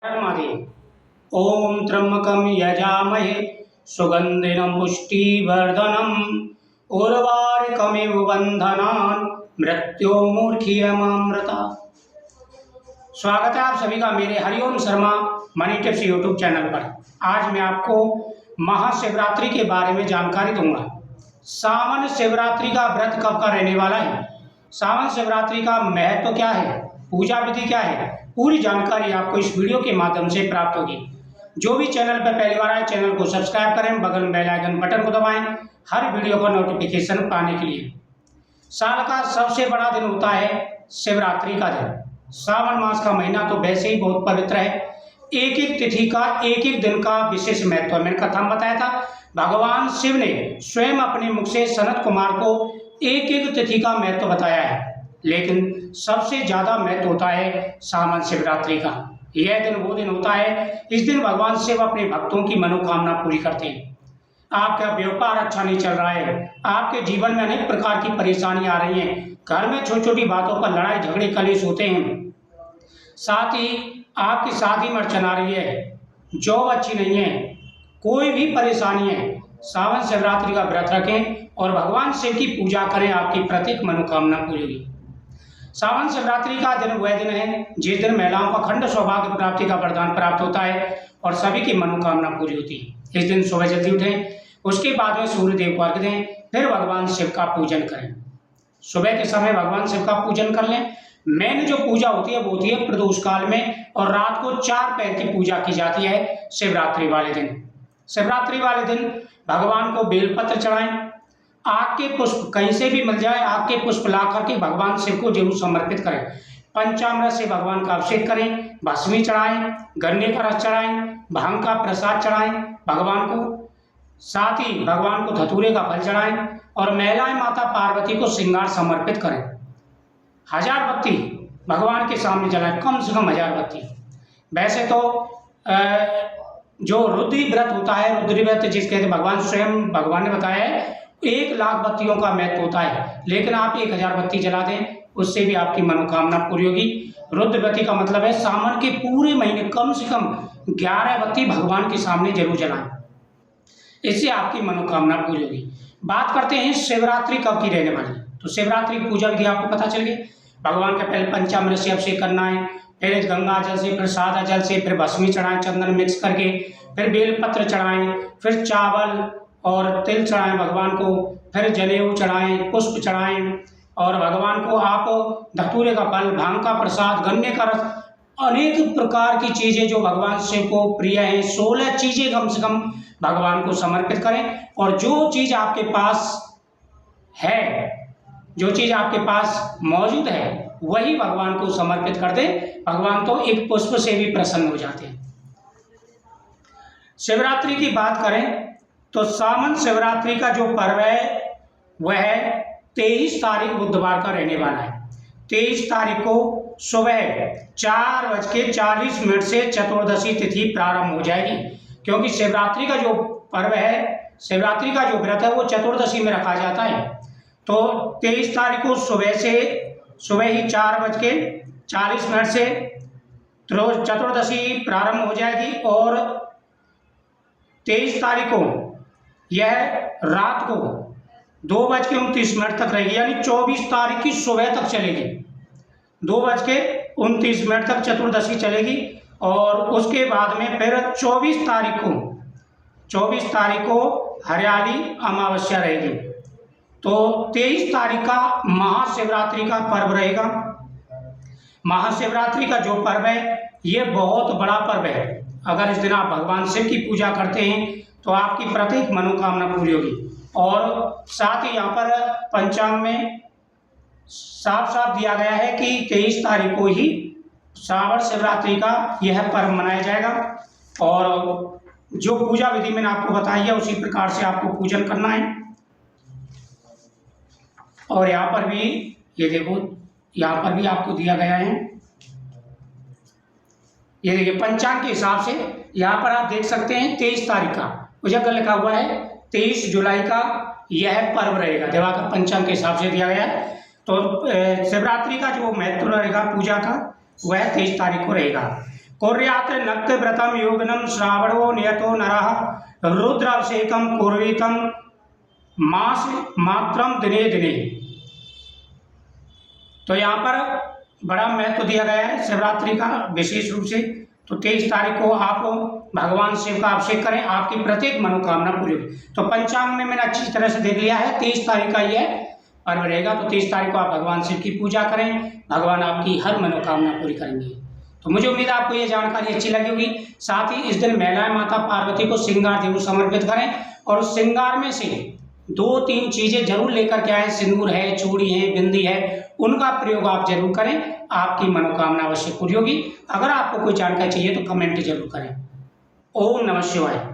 ओम त्र्यंबकं यजामहे सुगंधिनं पुष्टिवर्धनम् उर्वारुकमिव बन्धनान् मृत्योर्मुक्षीयमामृता। स्वागत है आप सभी का मेरे Hariom Sharma money tips YouTube channel पर। आज मैं आपको महाशिवरात्रि के बारे में जानकारी दूंगा। सावन शिवरात्रि का व्रत कब का रहने वाला है, सावन शिवरात्रि का महत्व क्या है, पूजा विधि क्या है, पूरी जानकारी आपको इस वीडियो के माध्यम से प्राप्त होगी। जो भी चैनल पर पहली बार आए चैनल को सब्सक्राइब करें, बगल में बेल आइकन बटन को दबाएं हर वीडियो का नोटिफिकेशन पाने के लिए। साल का सबसे बड़ा दिन होता है शिवरात्रि का दिन। सावन मास का महीना तो वैसे ही बहुत पवित्र है। एक एक तिथि का एक एक दिन का विशेष महत्व है। मैंने कथा में बताया था, भगवान शिव ने स्वयं अपने मुख से सनत कुमार को एक एक तिथि का महत्व बताया है, लेकिन सबसे ज्यादा महत्व होता है सावन शिवरात्रि का। यह दिन वो दिन होता है, इस दिन भगवान शिव अपने भक्तों की मनोकामना पूरी करते हैं। आपका व्यापार अच्छा नहीं चल रहा है, आपके जीवन में अनेक प्रकार की परेशानी आ रही है, घर में छोटी छोटी बातों पर लड़ाई झगड़े कलेश होते हैं, साथ ही आपकी शादी में अड़चन आ रही है, जॉब अच्छी नहीं है, कोई भी परेशानी है, सावन शिवरात्रि का व्रत रखें और भगवान शिव की पूजा करें, आपकी प्रत्येक मनोकामना पूरी होगी। सावन शिवरात्रि का दिन वह दिन है जिस दिन महिलाओं का अखंड सौभाग्य प्राप्ति का वरदान प्राप्त होता है और सभी की मनोकामना पूरी होती है। इस दिन सुबह जल्दी उठें, उसके बाद में सूर्य देव को अर्घ्य दें, फिर भगवान शिव का पूजन करें। सुबह के समय भगवान शिव का पूजन कर लें। मेन जो पूजा होती है वो होती है प्रदोष काल में, और रात को 4 पैर की पूजा की जाती है शिवरात्रि वाले दिन। शिवरात्रि वाले दिन भगवान को बेलपत्र चढ़ाएं, आग के पुष्प कहीं से भी मिल जाए, आग के पुष्प ला करके भगवान शिव को जरूर समर्पित करें। पंचामृत से भगवान का अभिषेक करें, भस्मी चढ़ाएं, गन्ने का रस चढ़ाएं, भांग का प्रसाद चढ़ाएं भगवान को, साथ ही भगवान को धतूरे का फल चढ़ाएं और महिलाएं माता पार्वती को श्रृंगार समर्पित करें। 1000 बत्ती भगवान के सामने जलाएं, कम से कम 1000 बत्ती। वैसे तो जो रुद्री व्रत होता है, रुद्री व्रत जिसके भगवान स्वयं भगवान ने बताया है 1 लाख बत्तियों का महत्व होता है, लेकिन आप 1000 बत्ती जला दें, उससे भी आपकी मनोकामना पूरी होगी। रुद्र बत्ती का मतलब है सावन के पूरे महीने कम से कम 11 बत्ती भगवान के सामने जरूर जलाएं, इससे आपकी मनोकामना पूरी होगी। बात करते हैं शिवरात्रि कब की रहने वाली। तो शिवरात्रि की पूजा विधि आपको पता चल गई। भगवान का पहले पंचामृत से अभिषेक करना है, फिर गंगा जल से, फिर सादा जल से, फिर भस्मी चढ़ाएं चंदन मिक्स करके, फिर बेलपत्र चढ़ाएं, फिर चावल और तिल चढ़ाएं भगवान को, फिर जनेऊ चढ़ाएं, पुष्प चढ़ाएं और भगवान को आप धतूरे का फल, भांग का प्रसाद, गन्ने का रस, अनेक प्रकार की चीज़ें जो भगवान शिव को प्रिय हैं, 16 चीज़ें कम से कम भगवान को समर्पित करें। और जो चीज़ आपके पास है, जो चीज़ आपके पास मौजूद है, वही भगवान को समर्पित कर दें। भगवान तो एक पुष्प से भी प्रसन्न हो जाते हैं। शिवरात्रि की बात करें तो सावन शिवरात्रि का जो पर्व है वह 23 तारीख बुधवार का रहने वाला है। 23 तारीख को सुबह 4:40 से चतुर्दशी तिथि प्रारंभ हो जाएगी, क्योंकि शिवरात्रि का जो पर्व है, शिवरात्रि का जो व्रत है वो चतुर्दशी में रखा जाता है। तो 23 तारीख को सुबह ही 4:40 से चतुर्दशी प्रारंभ हो जाएगी और 23 तारीख को यह रात को 2:29 तक रहेगी, यानी 24 तारीख की सुबह तक चलेगी। 2:29 तक चतुर्दशी चलेगी और उसके बाद में फिर 24 तारीख को हरियाली अमावस्या रहेगी। तो 23 तारीख का महाशिवरात्रि का पर्व रहेगा। महाशिवरात्रि का जो पर्व है ये बहुत बड़ा पर्व है। अगर इस दिन आप भगवान शिव की पूजा करते हैं तो आपकी प्रत्येक मनोकामना पूरी होगी। और साथ ही यहाँ पर पंचांग में साफ साफ दिया गया है कि 23 तारीख को ही सावन शिवरात्रि का यह पर्व मनाया जाएगा। और जो पूजा विधि मैंने आपको बताई है उसी प्रकार से आपको पूजन करना है। और यहाँ पर भी ये देखो, यहाँ पर भी आपको दिया गया है, ये देखिए पंचांग के हिसाब से यहाँ पर आप देख सकते हैं 23 तारीख का उजागर लिखा हुआ है, 23 जुलाई का यह पर्व रहेगा। दिवाकर पंचांग के हिसाब से दिया गया है। तो शिवरात्रि का जो महत्व रहेगा पूजा का वह 23 तारीख को रहेगा। कुर्यात् नक्ति व्रतम योगिनम श्रावणो नियतो नरः रुद्राभिषेकम कुर्वीतम मास मात्रम दिने दिने। तो यहाँ पर बड़ा महत्व दिया गया है शिवरात्रि का विशेष रूप से। तो 23 तारीख को आप भगवान शिव का अभिषेक करें, आपकी प्रत्येक मनोकामना पूरी होगी। तो पंचांग में मैंने अच्छी तरह से देख लिया है, 23 तारीख का ये पर्व रहेगा। तो 23 तारीख को आप भगवान शिव की पूजा करें, भगवान आपकी हर मनोकामना पूरी करेंगे। तो मुझे उम्मीद है आपको ये जानकारी अच्छी लगी होगी। साथ ही इस दिन महिलाएं माता पार्वती को श्रृंगार जरूर समर्पित करें और उस श्रृंगार में से 2-3 चीजें जरूर लेकर के आए। सिंदूर है, चूड़ी है, बिंदी है, उनका प्रयोग आप जरूर करें, आपकी मनोकामना अवश्य पूरी होगी। अगर आपको कोई जानकारी चाहिए तो कमेंट जरूर करें। ओम नमः शिवाय।